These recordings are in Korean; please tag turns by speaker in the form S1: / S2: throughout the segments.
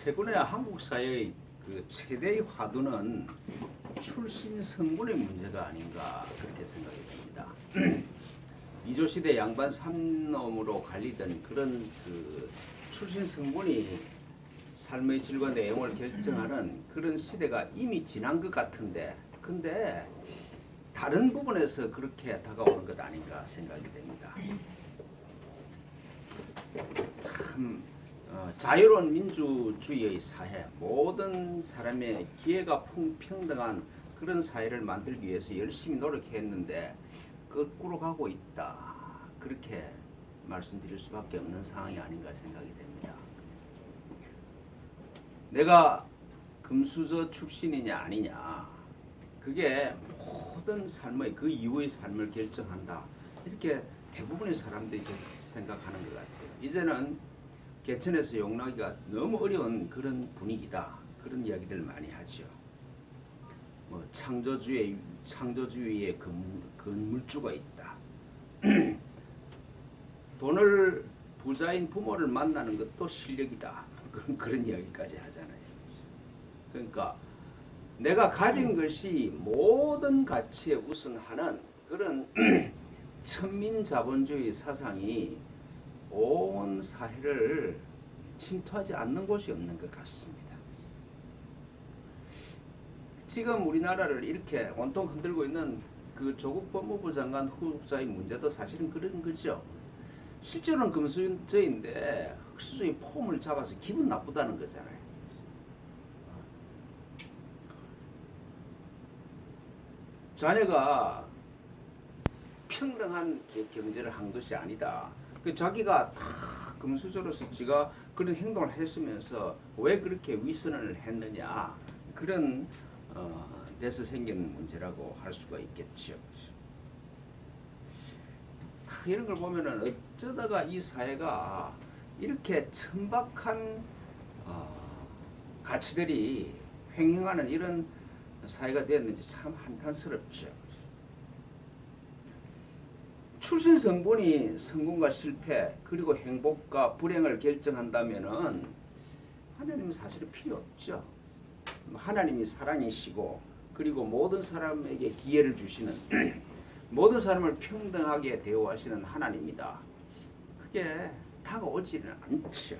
S1: 최근에 한국 사회의 그 최대의 화두는 출신 성분의 문제가 아닌가 그렇게 생각이 됩니다. 이조시대 양반 삼놈으로 갈리던 그런 그 출신 성분이 삶의 질과 내용을 결정하는 그런 시대가 이미 지난 것 같은데, 근데 다른 부분에서 그렇게 다가오는 것 아닌가 생각이 됩니다. 참 자유로운 민주주의의 사회, 모든 사람의 기회가 평등한 그런 사회를 만들기 위해서 열심히 노력했는데 거꾸로 가고 있다, 그렇게 말씀드릴 수밖에 없는 상황이 아닌가 생각이 됩니다. 내가 금수저 출신이냐 아니냐, 그게 모든 삶의 그 이후의 삶을 결정한다, 이렇게 대부분의 사람들이 생각하는 것 같아요. 이제는 개천에서 용나기가 너무 어려운 그런 분위기다, 그런 이야기들 많이 하죠. 뭐 창조주의의 건물주가 있다. 돈을 부자인 부모를 만나는 것도 실력이다, 그런 이야기까지 하잖아요. 그러니까 내가 가진 것이 모든 가치에 우선하는 그런 천민자본주의 사상이 온 사회를 침투하지 않는 곳이 없는 것 같습니다. 지금 우리나라를 이렇게 온통 흔들고 있는 그 조국 법무부 장관 후보자의 문제도 사실은 그런 거죠. 실제로는 금수저인데 흑수저의 폼을 잡아서 기분 나쁘다는 거잖아요. 자네가 평등한 경제를 한 것이 아니다. 그 자기가 다 금수저로서 지가 그런 행동을 했으면서 왜 그렇게 위선을 했느냐, 그런 데서 생긴 문제라고 할 수가 있겠죠. 이런 걸 보면은 어쩌다가 이 사회가 이렇게 천박한 가치들이 횡행하는 이런 사회가 되었는지 참 한탄스럽죠. 출신 성분이 성공과 실패 그리고 행복과 불행을 결정한다면은 하나님은 사실은 필요 없죠. 하나님이 사랑이시고 그리고 모든 사람에게 기회를 주시는 모든 사람을 평등하게 대우하시는 하나님이다. 그게 다가오지는 않죠.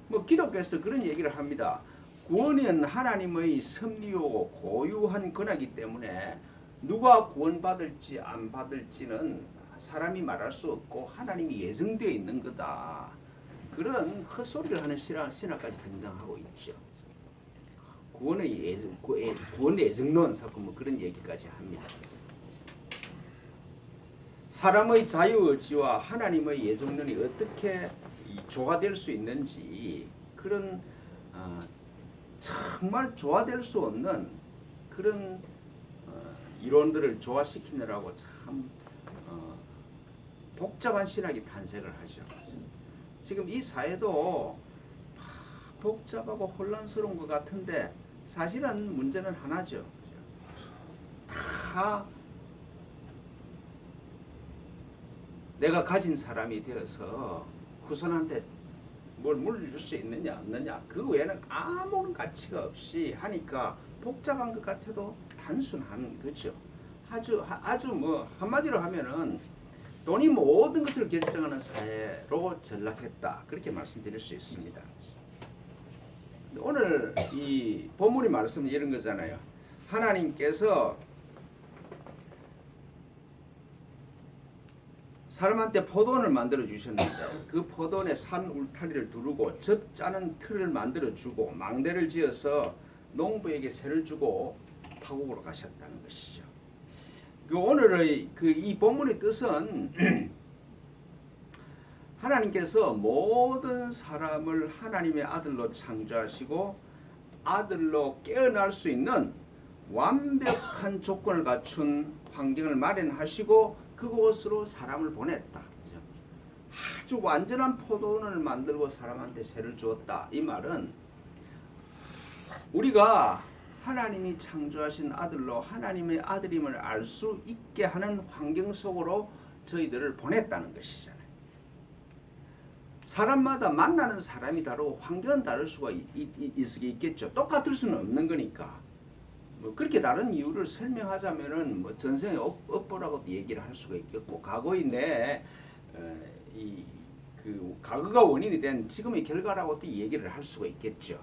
S1: 뭐 기독교에서 그런 얘기를 합니다. 구원은 하나님의 섭리요 고유한 권하기 때문에 누가 구원받을지 안 받을지는 사람이 말할 수 없고 하나님이 예정되어 있는 거다. 그런 헛소리를 하는 신학까지 등장하고 있죠. 구원의 예정론 사건 뭐 그런 얘기까지 합니다. 사람의 자유의지와 하나님의 예정론이 어떻게 조화될 수 있는지, 그런 정말 조화될 수 없는 그런 이론들을 조화시키느라고 참 복잡한 신학이 탄생을 하죠. 지금 이 사회도 복잡하고 혼란스러운 것 같은데 사실은 문제는 하나죠. 다 내가 가진 사람이 되어서 후손한테 뭘 물릴 수 있느냐 없느냐, 그 외에는 아무런 가치가 없이 하니까 복잡한 것 같아도 단순한 거죠. 아주 뭐 한마디로 하면은 돈이 모든 것을 결정하는 사회로 전락했다, 그렇게 말씀드릴 수 있습니다. 오늘 이 본문의 말씀은 이런 거잖아요. 하나님께서 사람한테 포도원을 만들어 주셨는데 그 포도원에 산 울타리를 두르고 젖 짜는 틀을 만들어 주고 망대를 지어서 농부에게 세를 주고 타국으로 가셨다는 것이죠. 그 오늘의 이 본문의 뜻은 하나님께서 모든 사람을 하나님의 아들로 창조하시고 아들로 깨어날 수 있는 완벽한 조건을 갖춘 환경을 마련하시고 그곳으로 사람을 보냈다. 아주 완전한 포도원을 만들고 사람한테 세를 주었다. 이 말은 우리가 하나님이 창조하신 아들로 하나님의 아들임을 알 수 있게 하는 환경 속으로 저희들을 보냈다는 것이잖아요. 사람마다 만나는 사람이 다르고 환경은 다를 수가 있겠죠. 똑같을 수는 없는 거니까. 뭐 그렇게 다른 이유를 설명하자면은 뭐 전생의 업보라고도 얘기를 할 수가 있겠고, 과거의 그 과거가 원인이 된 지금의 결과라고도 얘기를 할 수가 있겠죠.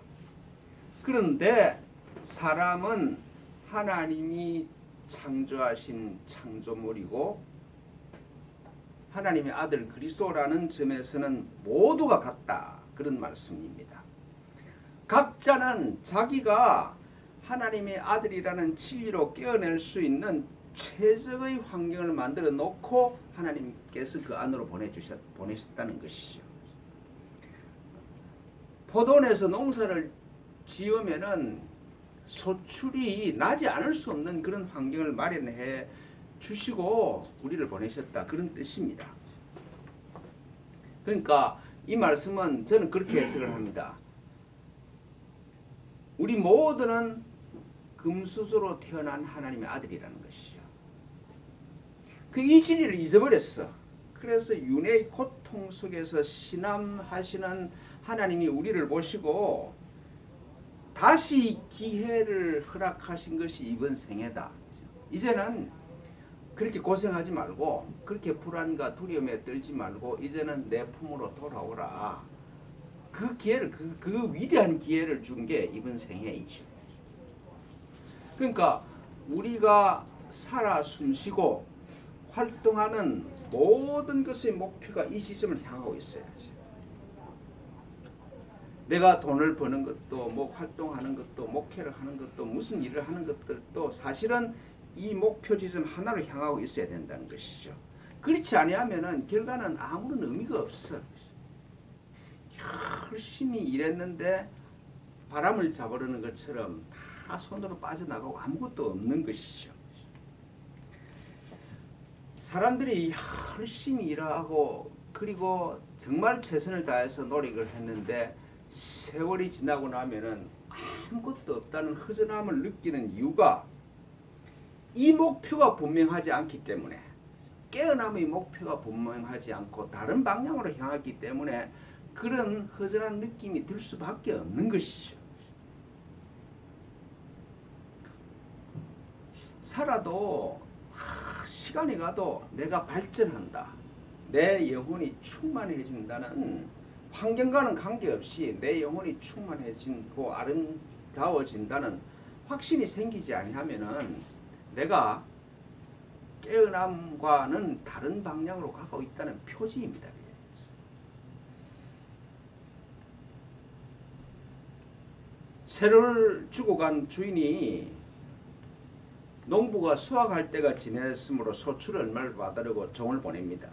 S1: 그런데 사람은 하나님이 창조하신 창조물이고 하나님의 아들 그리스도라는 점에서는 모두가 같다, 그런 말씀입니다. 각자는 자기가 하나님의 아들이라는 진리로 깨어낼 수 있는 최적의 환경을 만들어 놓고 하나님께서 그 안으로 보내셨다는 것이죠. 포도원에서 농사를 지으면은 소출이 나지 않을 수 없는 그런 환경을 마련해 주시고 우리를 보내셨다, 그런 뜻입니다. 그러니까 이 말씀은 저는 그렇게 해석을 합니다. 우리 모두는 금수저로 태어난 하나님의 아들이라는 것이죠. 이 진리를 잊어버렸어. 그래서 윤회의 고통 속에서 신함하시는 하나님이 우리를 보시고 다시 기회를 허락하신 것이 이번 생애다. 이제는 그렇게 고생하지 말고, 그렇게 불안과 두려움에 떨지 말고 이제는 내 품으로 돌아오라. 그 기회를, 그 위대한 기회를 준 게 이번 생애이죠. 그러니까 우리가 살아 숨쉬고 활동하는 모든 것의 목표가 이 지점을 향하고 있어야지. 내가 돈을 버는 것도, 뭐 활동하는 것도, 목회를 하는 것도, 무슨 일을 하는 것들도 사실은 이 목표 지점 하나로 향하고 있어야 된다는 것이죠. 그렇지 아니하면은 결과는 아무런 의미가 없어. 열심히 일했는데 바람을 잡으려는 것처럼 다 손으로 빠져나가고 아무것도 없는 것이죠. 사람들이 열심히 일하고 그리고 정말 최선을 다해서 노력을 했는데 세월이 지나고 나면은 아무것도 없다는 허전함을 느끼는 이유가 이 목표가 분명하지 않기 때문에, 깨어남의 목표가 분명하지 않고 다른 방향으로 향하기 때문에 그런 허전한 느낌이 들 수밖에 없는 것이죠. 살아도 시간이 가도 내가 발전한다, 내 영혼이 충만해진다는, 환경과는 관계없이 내 영혼이 충만해지고 아름다워진다는 확신이 생기지 아니하면은 내가 깨어남과는 다른 방향으로 가고 있다는 표지입니다. 새를 주고 간 주인이 농부가 수확할 때가 지났으므로 소출을 얼마를 받으려고 종을 보냅니다.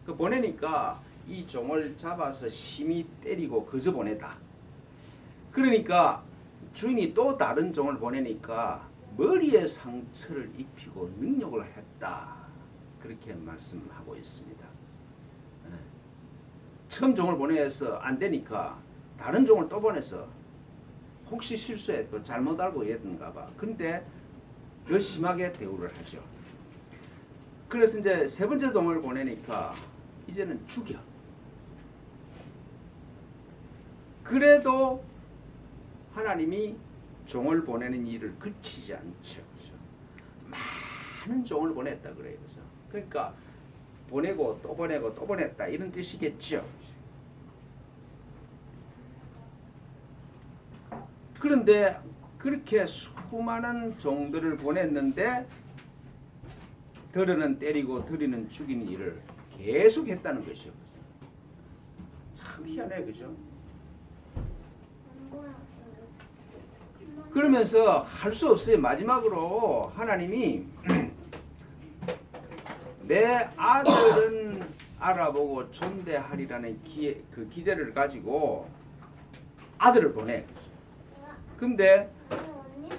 S1: 그 보내니까 이 종을 잡아서 심히 때리고 거저 보내다. 그러니까 주인이 또 다른 종을 보내니까 머리에 상처를 입히고 능욕을 했다, 그렇게 말씀하고 있습니다. 처음 종을 보내서 안 되니까 다른 종을 또 보내서 혹시 실수했고 잘못 알고 했는가 봐. 근데 더 심하게 대우를 하죠. 그래서 이제 세 번째 종을 보내니까 이제는 죽여. 그래도 하나님이 종을 보내는 일을 그치지 않죠. 그렇죠? 많은 종을 보냈다 그래요. 그렇죠? 그러니까 보내고 또 보내고 또 보냈다, 이런 뜻이겠죠. 그런데 그렇게 수많은 종들을 보냈는데 덜어는 때리고 덜이는 죽이는 일을 계속했다는 것이죠. 참 희한해, 그죠? 그러면서 할 수 없어요. 마지막으로 하나님이 내 아들은 알아보고 존대하리라는 그 기대를 가지고 아들을 보내. 근데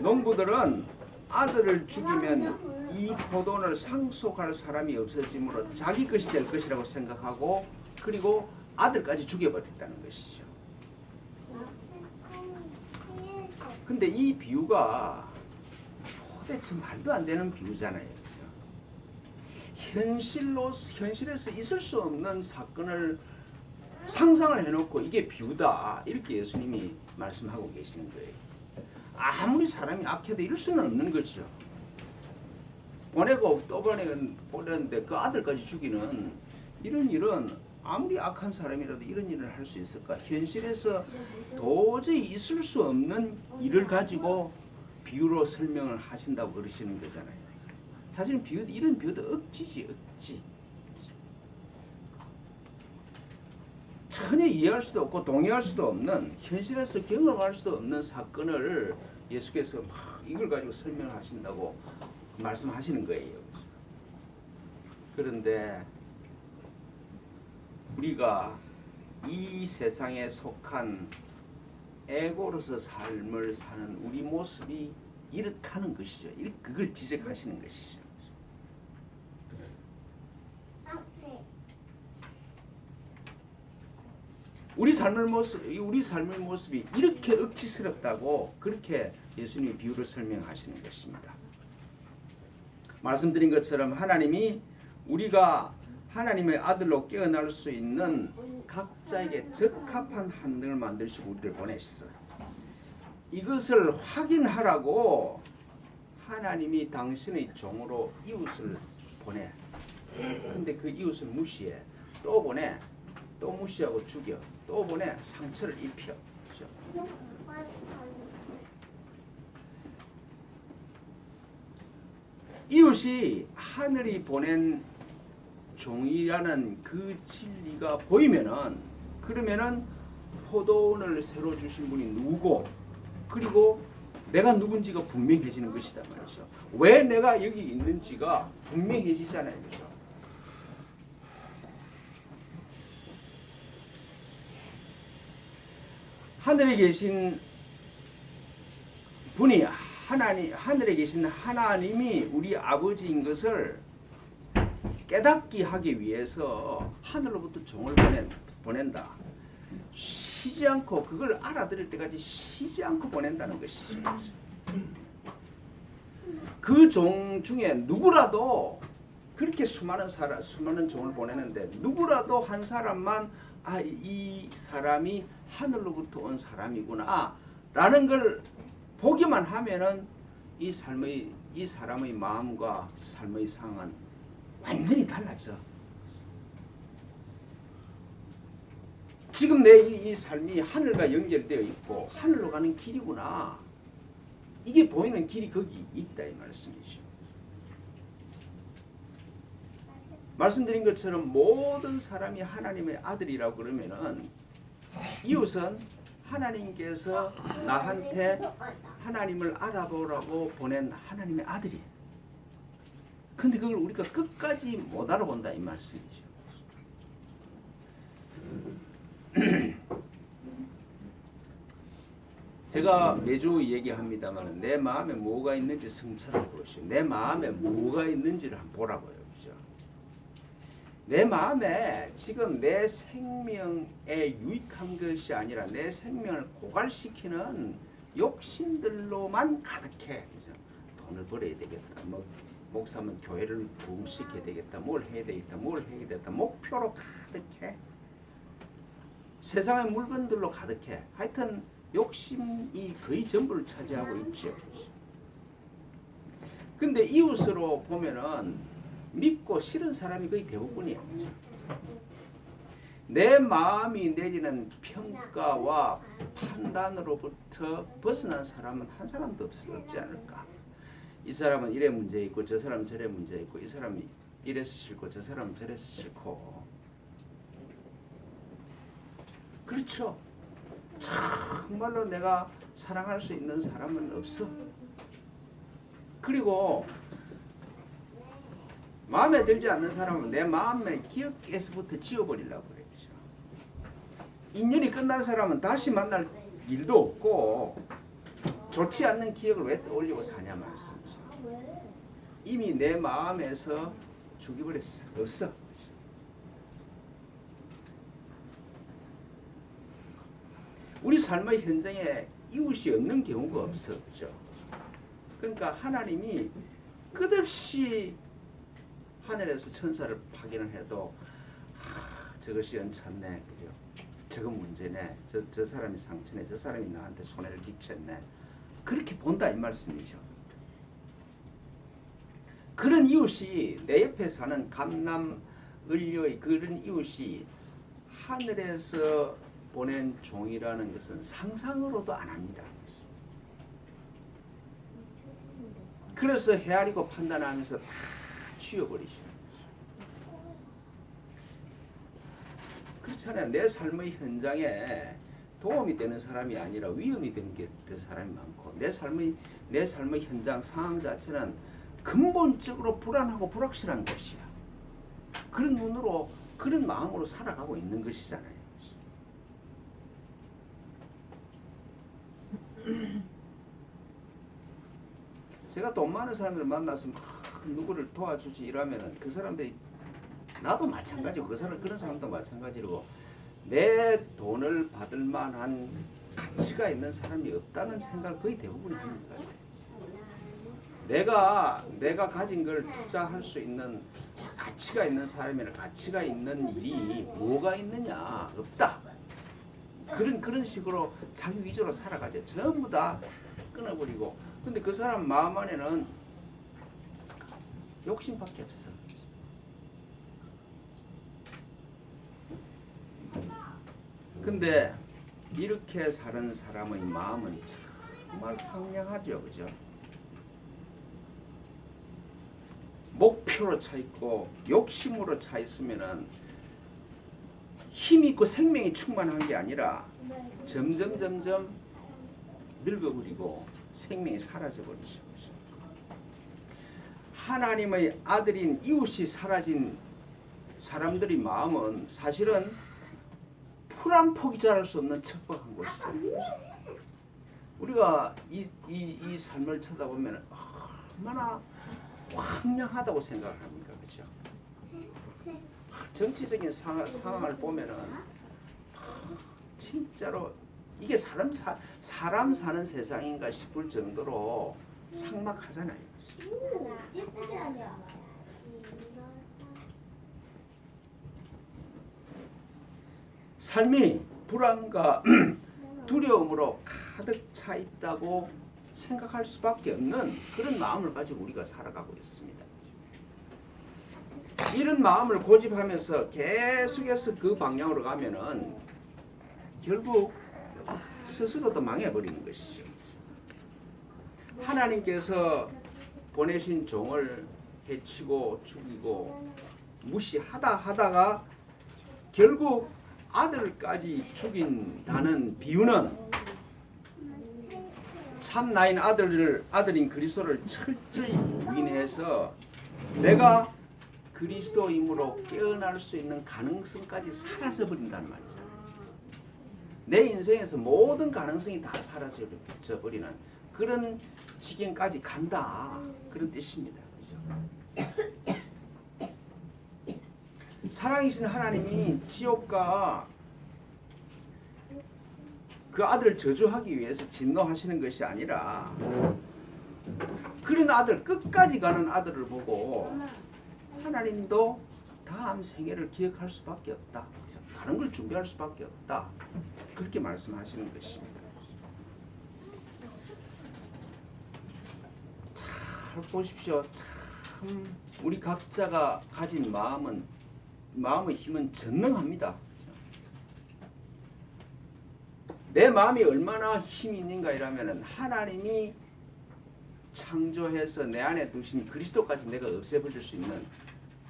S1: 농부들은 아들을 죽이면 이 포도원을 상속할 사람이 없어지므로 자기 것이 될 것이라고 생각하고 그리고 아들까지 죽여버렸다는 것이죠. 근데 이 비유가 도대체 말도 안 되는 비유잖아요. 현실에서 있을 수 없는 사건을 상상을 해놓고 이게 비유다 이렇게 예수님이 말씀하고 계시는 거예요. 아무리 사람이 악해도 이럴 수는 없는 거죠. 보내고 또 보냈는데 그 아들까지 죽이는 이런 일은 아무리 악한 사람이라도 이런 일을 할 수 있을까? 현실에서 도저히 있을 수 없는 일을 가지고 비유로 설명을 하신다고 그러시는 거잖아요. 사실은 이런 비유도 억지지, 억지. 전혀 이해할 수도 없고 동의할 수도 없는, 현실에서 경험할 수도 없는 사건을 예수께서 막 이걸 가지고 설명하신다고 말씀하시는 거예요. 그런데 우리가 이 세상에 속한 에고로서 삶을 사는 우리 모습이 이렇다는 것이죠. 그걸 지적하시는 것이죠. 우리 삶의 모습이 이렇게 억지스럽다고 그렇게 예수님이 비유를 설명하시는 것입니다. 말씀드린 것처럼 하나님이 우리가 하나님의 아들로 깨어날 수 있는 각자에게 적합한 하늘을 만드시고 우리를 보내셨어요. 이것을 확인하라고 하나님이 당신의 종으로 이웃을 보내. 근데 그 이웃을 무시해. 또 보내. 또 무시하고 죽여. 또 보내. 상처를 입혀. 그렇죠? 이웃이 하늘이 보낸 종이라는 그 진리가 보이면은, 그러면은 포도원을 새로 주신 분이 누구고, 그리고 내가 누군지가 분명해지는 것이다 말이죠. 왜 내가 여기 있는지가 분명해지잖아요. 그렇죠? 하늘에 계신 분이 하늘에 계신 하나님이 우리 아버지인 것을 깨닫게 하기 위해서 하늘로부터 종을 보낸다. 쉬지 않고, 그걸 알아들을 때까지 쉬지 않고 보낸다는 것이죠. 그 종 중에 누구라도, 그렇게 수많은 종을 보내는데 누구라도 한 사람만 이 사람이 하늘로부터 온 사람이구나 라는 걸 보기만 하면은 이 사람의 마음과 삶의 상황은 완전히 달라져. 지금 내 이 삶이 하늘과 연결되어 있고 하늘로 가는 길이구나. 이게 보이는 길이 거기 있다 이 말씀이죠. 말씀드린 것처럼 모든 사람이 하나님의 아들이라고 그러면은 이웃은 하나님께서 나한테 하나님을 알아보라고 보낸 하나님의 아들이에요. 근데 그걸 우리가 끝까지 못 알아본다 이 말씀이죠. 제가 매주 얘기합니다만 내 마음에 뭐가 있는지 성찰을 보시오. 내 마음에 뭐가 있는지를 한번 보라고요. 그죠? 내 마음에 지금 내 생명에 유익한 것이 아니라 내 생명을 고갈시키는 욕심들로만 가득해. 그죠? 돈을 벌어야 되겠다. 목사면 교회를 부흥시켜야 되겠다. 뭘 해야 되겠다. 뭘 해야 되겠다. 목표로 가득해. 세상의 물건들로 가득해. 하여튼 욕심이 거의 전부를 차지하고 있죠. 근데 이웃으로 보면은 믿고 싫은 사람이 거의 대부분이에요. 내 마음이 내리는 평가와 판단으로부터 벗어난 사람은 한 사람도 없지 않을까. 이 사람은 이래 문제 있고 저 사람은 저래 문제 있고 이 사람이 이래서 싫고 저 사람은 저래서 싫고. 그렇죠. 정말로 내가 사랑할 수 있는 사람은 없어. 그리고 마음에 들지 않는 사람은 내 마음의 기억에서부터 지워버리려고 그래요. 인연이 끝난 사람은 다시 만날 일도 없고 좋지 않는 기억을 왜 떠올리고 사냐 말씀이죠. 이미 내 마음에서 죽여버렸어. 없어. 우리 삶의 현장에 이웃이 없는 경우가 없어. 그죠? 그러니까 하나님이 끝없이 하늘에서 천사를 파견을 해도 저것이 연찼네, 그죠? 저건 문제네, 저 사람이 상처네, 저 사람이 나한테 손해를 끼쳤네, 그렇게 본다 이 말씀이죠. 그런 이웃이 내 옆에 사는 감남을려의 그런 이웃이 하늘에서 보낸 종이라는 것은 상상으로도 안 합니다. 그래서 헤아리고 판단하면서 다 치워버리죠. 그렇잖아요. 내 삶의 현장에 도움이 되는 사람이 아니라 위험이 되는 게 그 사람이 많고, 내 삶의 현장 상황 자체는 근본적으로 불안하고 불확실한 것이야. 그런 눈으로, 그런 마음으로 살아가고 있는 것이잖아요. 제가 돈 많은 사람들을 만나서 막 누구를 도와주지 이러면은 그 사람들이, 나도 마찬가지고 그런 사람도 마찬가지고, 내 돈을 받을 만한 가치가 있는 사람이 없다는 생각을 거의 대부분이 합니다. 내가 가진 걸 투자할 수 있는 가치가 있는 사람이나 가치가 있는 일이 뭐가 있느냐, 없다. 그런 식으로 자기 위주로 살아가죠. 전부 다 끊어버리고. 근데 그 사람 마음 안에는 욕심밖에 없어. 근데 이렇게 사는 사람의 마음은 정말 황량하죠, 그죠? 목표로 차 있고 욕심으로 차 있으면은 힘이 있고 생명이 충만한 게 아니라 점점 늙어버리고 생명이 사라져버리죠. 하나님의 아들인 이웃이 사라진 사람들의 마음은 사실은 풀 한 폭이 자랄 수 없는 척박한 곳이죠. 우리가 이 삶을 쳐다보면 얼마나 황량하다고 생각합니까, 그렇죠? 정치적인 상황을 보면은 진짜로 이게 사람 사는 세상인가 싶을 정도로 삭막하잖아요. 삶이 불안과 두려움으로 가득 차 있다고 생각할 수밖에 없는 그런 마음을 가지고 우리가 살아가고 있습니다. 이런 마음을 고집하면서 계속해서 그 방향으로 가면은 결국 스스로도 망해버리는 것이죠. 하나님께서 보내신 종을 해치고 죽이고 무시하다가 결국 아들까지 죽인다는 비유는 참 나인 아들인 그리스도를 철저히 부인해서 내가 그리스도임으로 깨어날 수 있는 가능성까지 사라져버린다는 말이죠. 내 인생에서 모든 가능성이 다 사라져버리는 그런 지경까지 간다, 그런 뜻입니다. 그렇죠? 사랑이신 하나님이 지옥과 그 아들을 저주하기 위해서 진노하시는 것이 아니라 그런 아들, 끝까지 가는 아들을 보고 하나님도 다음 생애를 기억할 수밖에 없다, 가는 걸 준비할 수밖에 없다, 그렇게 말씀하시는 것입니다. 잘 보십시오. 참 우리 각자가 가진 마음의 힘은 전능합니다. 내 마음이 얼마나 힘이 있는가 이라면 하나님이 창조해서 내 안에 두신 그리스도까지 내가 없애버릴 수 있는,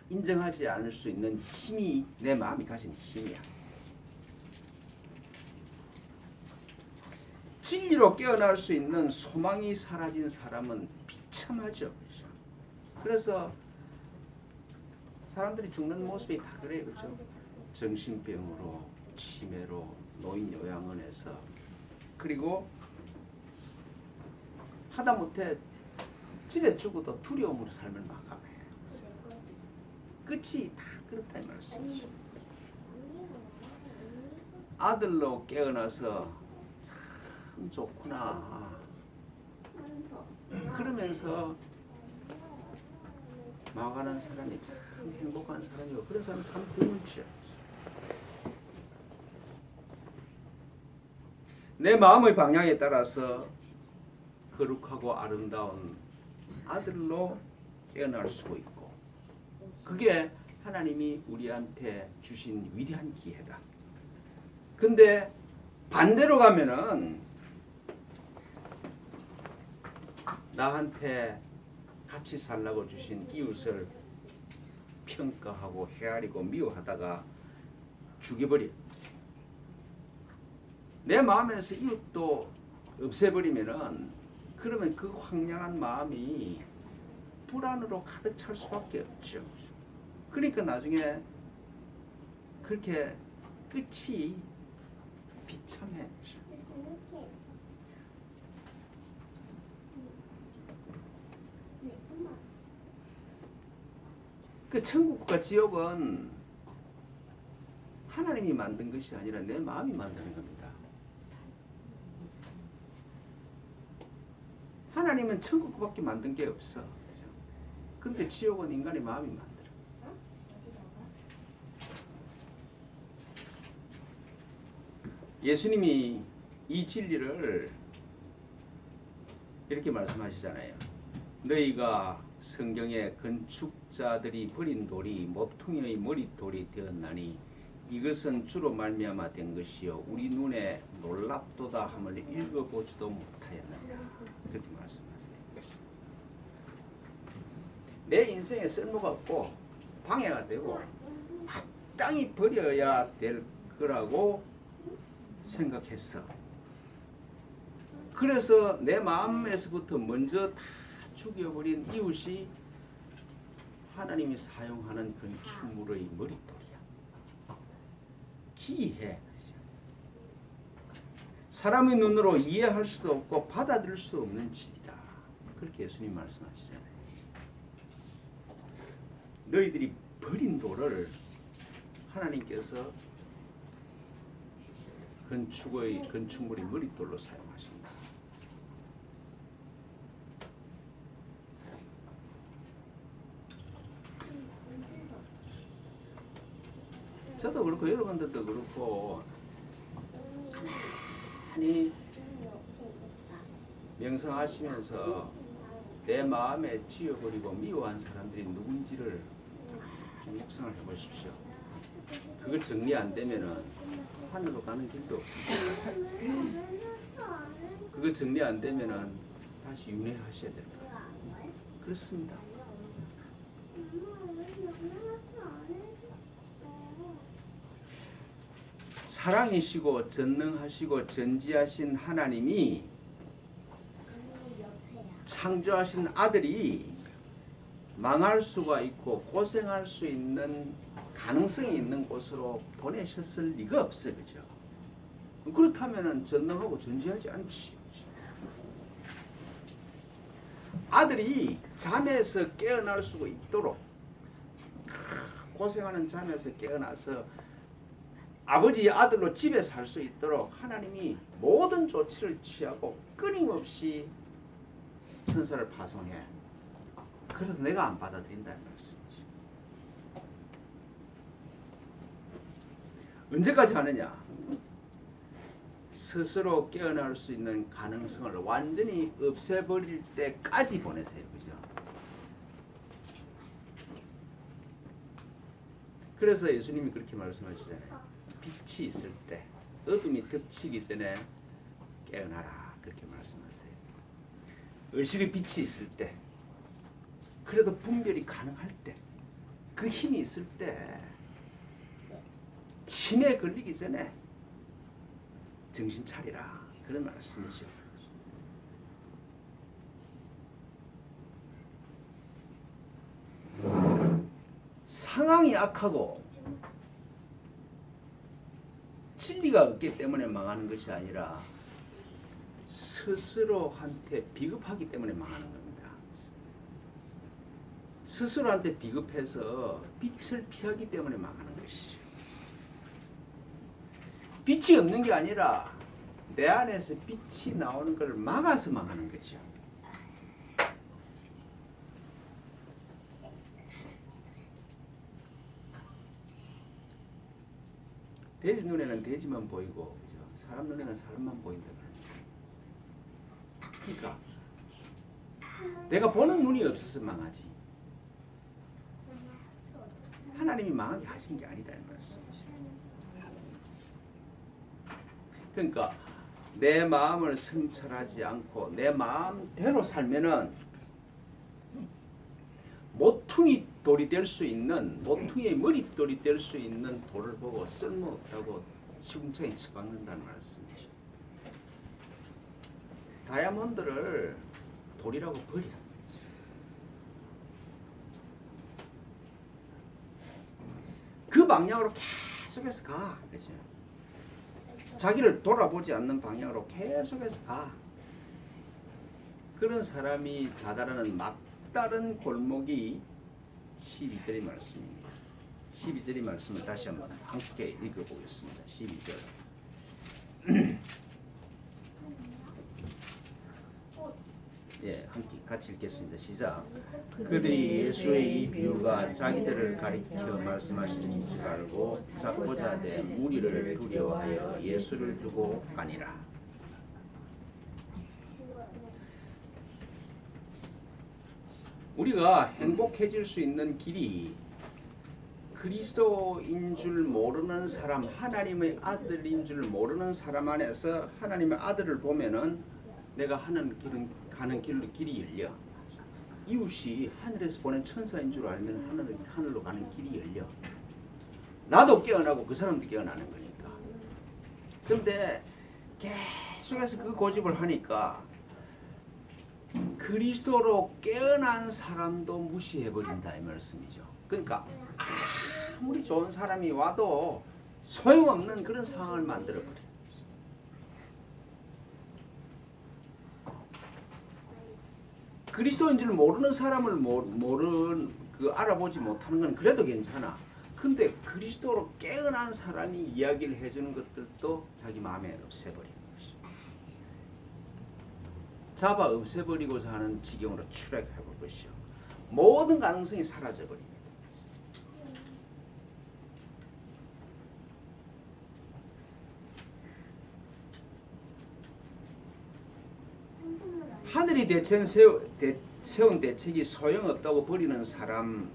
S1: 인정하지 않을 수 있는 힘이 내 마음이 가진 힘이야. 진리로 깨어날 수 있는 소망이 사라진 사람은 비참하죠. 그래서 사람들이 죽는 모습이 다 그래요, 그렇죠? 정신병으로, 치매로, 노인 요양원에서, 그리고 하다못해 집에 죽어도 두려움으로 삶을 마감해요. 끝이 다 그렇다 이 말씀이죠. 아들로 깨어나서 참 좋구나 그러면서 나가는 사람이 참 행복한 사람이고, 그런 사람은 참 드물죠. 내 마음의 방향에 따라서 거룩하고 아름다운 아들로 깨어날 수 있고, 그게 하나님이 우리한테 주신 위대한 기회다. 근데 반대로 가면은 나한테 같이 살라고 주신 이웃을 평가하고 헤아리고 미워하다가 죽여버려. 내 마음에서 이웃도 없애버리면은, 그러면 그 황량한 마음이 불안으로 가득 찰 수밖에 없죠. 그러니까 나중에 그렇게 끝이 비참해. 그 천국과 지옥은 하나님이 만든 것이 아니라 내 마음이 만드는 겁니다. 하나님은 천국밖에 만든 게 없어. 근데 지옥은 인간의 마음이 만들어. 예수님이 이 진리를 이렇게 말씀하시잖아요. 너희가 성경에 건축자들이 버린 돌이 모퉁이의 머릿돌이 되었나니 이것은 주로 말미암아 된 것이요 우리 눈에 놀랍도다 함을 읽어보지도 못하였느냐. 그렇게 말씀하세요. 내 인생에 쓸모가 없고 방해가 되고 마땅히 버려야 될 거라고 생각했어. 그래서 내 마음에서부터 먼저 다 죽여버린 이웃이 하나님이 사용하는 건축물의 머릿돌이야. 기이해. 사람의 눈으로 이해할 수도 없고 받아들일 수 없는 진리다. 그렇게 예수님 말씀하시잖아요. 너희들이 버린 돌을 하나님께서 건축물의 머릿돌로 사용하신다. 저도 그렇고 여러분들도 그렇고 가만히 명상하시면서 내 마음에 지어버리고 미워한 사람들이 누군지를 묵상을 해보십시오. 그걸 정리 안 되면은 하늘로 가는 길도 없습니다. 그거 정리 안 되면은 다시 윤회하셔야 됩니다. 그렇습니다. 사랑이시고 전능하시고 전지하신 하나님이 창조하신 아들이 망할 수가 있고 고생할 수 있는 가능성이 있는 곳으로 보내셨을 리가 없어요. 그죠? 그렇다면 전능하고 전지하지 않지. 아들이 잠에서 깨어날 수 있도록 고생하는 잠에서 깨어나서 아버지 아들로 집에 살 수 있도록 하나님이 모든 조치를 취하고 끊임없이 천사를 파송해. 그래서 내가 안 받아들인다는 말씀이죠. 언제까지 하느냐? 스스로 깨어날 수 있는 가능성을 완전히 없애버릴 때까지 보내세요. 그죠? 그래서 예수님이 그렇게 말씀하시잖아요. 빛이 있을 때, 어둠이 덮치기 전에 깨어나라. 그렇게 말씀하세요. 의식의 빛이 있을 때, 그래도 분별이 가능할 때, 그 힘이 있을 때, 치매에 걸리기 전에 정신 차리라. 그런 말씀이죠. 상황이 악하고 진리가 없기 때문에 망하는 것이 아니라 스스로한테 비겁하기 때문에 망하는 겁니다. 스스로한테 비겁해서 빛을 피하기 때문에 망하는 것이죠. 빛이 없는 게 아니라 내 안에서 빛이 나오는 걸 막아서 망하는 거죠. 돼지 눈에는 돼지만 보이고, 그죠? 사람 눈에는 사람만 보인다. 그러니까 내가 보는 눈이 없어서 망하지. 하나님이 망하게 하신 게 아니다 이 말씀이죠. 그러니까 내 마음을 성찰하지 않고 내 마음대로 살면은 모퉁이 돌이 될 수 있는, 모퉁이의 머릿돌이 될 수 있는 돌을 보고 쓸모없다고 시궁창에 처박는다는 말씀이죠. 다이아몬드를 돌이라고 버려. 그 방향으로 계속해서 가. 그죠? 자기를 돌아보지 않는 방향으로 계속해서 가. 그런 사람이 다다르는 막다른 골목이 12절의 말씀입니다. 12절의 말씀을 다시 한번 함께 읽어보겠습니다. 12절. 예, 함께 같이 읽겠습니다. 시작. 그들이 예수의 이 비유가 자기들을 가리켜 말씀하시는 줄 알고 잡고자 돼 무리를 두려워하여 예수를 두고 가니라. 우리가 행복해질 수 있는 길이 그리스도인 줄 모르는 사람, 하나님의 아들인 줄 모르는 사람 안에서 하나님의 아들을 보면은 내가 가는 길이 열려. 이웃이 하늘에서 보낸 천사인 줄 알면 하늘로 가는 길이 열려. 나도 깨어나고 그 사람도 깨어나는 거니까. 근데 계속해서 그 고집을 하니까 그리스도로 깨어난 사람도 무시해버린다 이 말씀이죠. 그러니까 아무리 좋은 사람이 와도 소용없는 그런 상황을 만들어버려. 그리스도인 줄 모르는 사람을 알아보지 못하는 건 그래도 괜찮아. 근데 그리스도로 깨어난 사람이 이야기를 해주는 것들도 자기 마음에 없애버리는 것이. 잡아 없애버리고자 하는 지경으로 추락해볼 것이요. 모든 가능성이 사라져버립니다. 하늘이 세운 대책이 소용없다고 버리는 사람,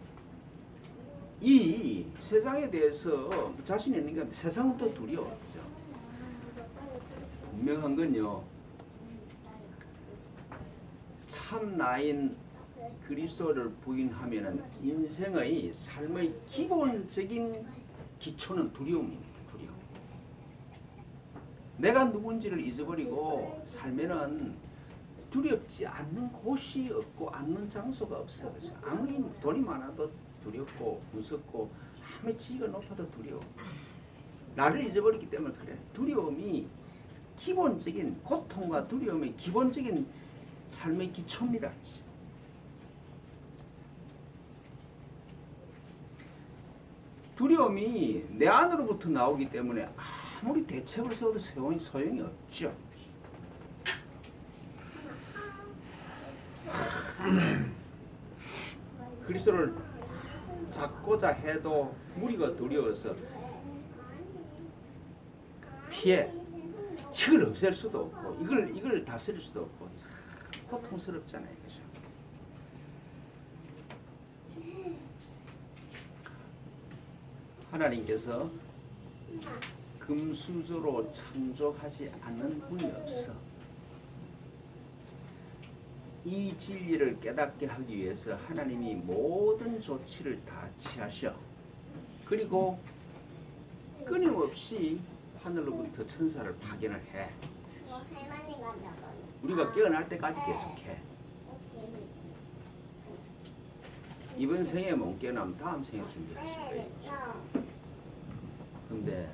S1: 이 세상에 대해서 자신이 있는 게 세상은 더 두려워. 그죠? 분명한 건요, 참 나인 그리스도를 부인하면은 인생의 삶의 기본적인 기초는 두려움입니다. 두려움. 내가 누군지를 잊어버리고 살면은 두렵지 않는 곳이 없고 않는 장소가 없어. 아무리 돈이 많아도 두렵고 무섭고 아무리 지위가 높아도 두려워. 나를 잊어버리기 때문에 그래. 두려움이 기본적인 고통과 두려움의 기본적인 삶의 기초입니다. 두려움이 내 안으로부터 나오기 때문에 아무리 대책을 세워도 소용이 없죠. 그리스도를 잡고자 해도 무리가 두려워서 피해. 이걸 없앨 수도 없고 이걸 다스릴 수도 없고 참 고통스럽잖아요. 그죠? 하나님께서 금수저로 창조하지 않는 분이 없어. 이 진리를 깨닫게 하기 위해서 하나님이 모든 조치를 다 취하셔. 그리고 끊임없이 하늘로부터 천사를 파견을 해. 우리가 깨어날 때까지 계속해. 이번 생에 못 깨어나면 다음 생에 준비하실 거예요. 근데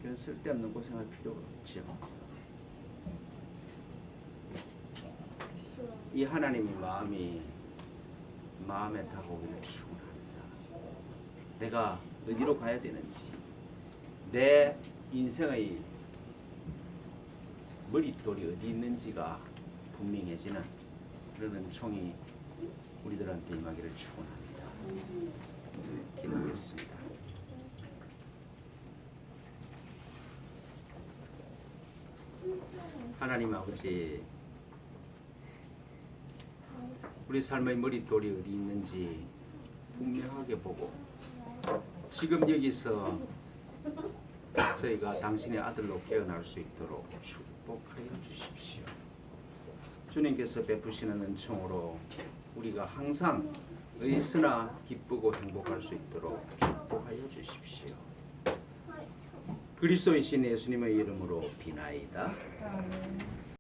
S1: 그런 쓸데없는 고생할 필요가 없죠. 이 하나님의 마음에 다가오기를 축원합니다. 내가 어디로 가야 되는지, 내 인생의 머릿돌이 어디 있는지가 분명해지는 그런 은총이 우리들한테 임하기를 축원합니다. 기도하겠습니다. 하나님 아버지, 우리 삶의 머릿돌이 어디 있는지 분명하게 보고 지금 여기서 저희가 당신의 아들로 깨어날 수 있도록 축복하여 주십시오. 주님께서 베푸시는 은총으로 우리가 항상 의스나 기쁘고 행복할 수 있도록 축복하여 주십시오. 그리스도이신 예수님의 이름으로 비나이다.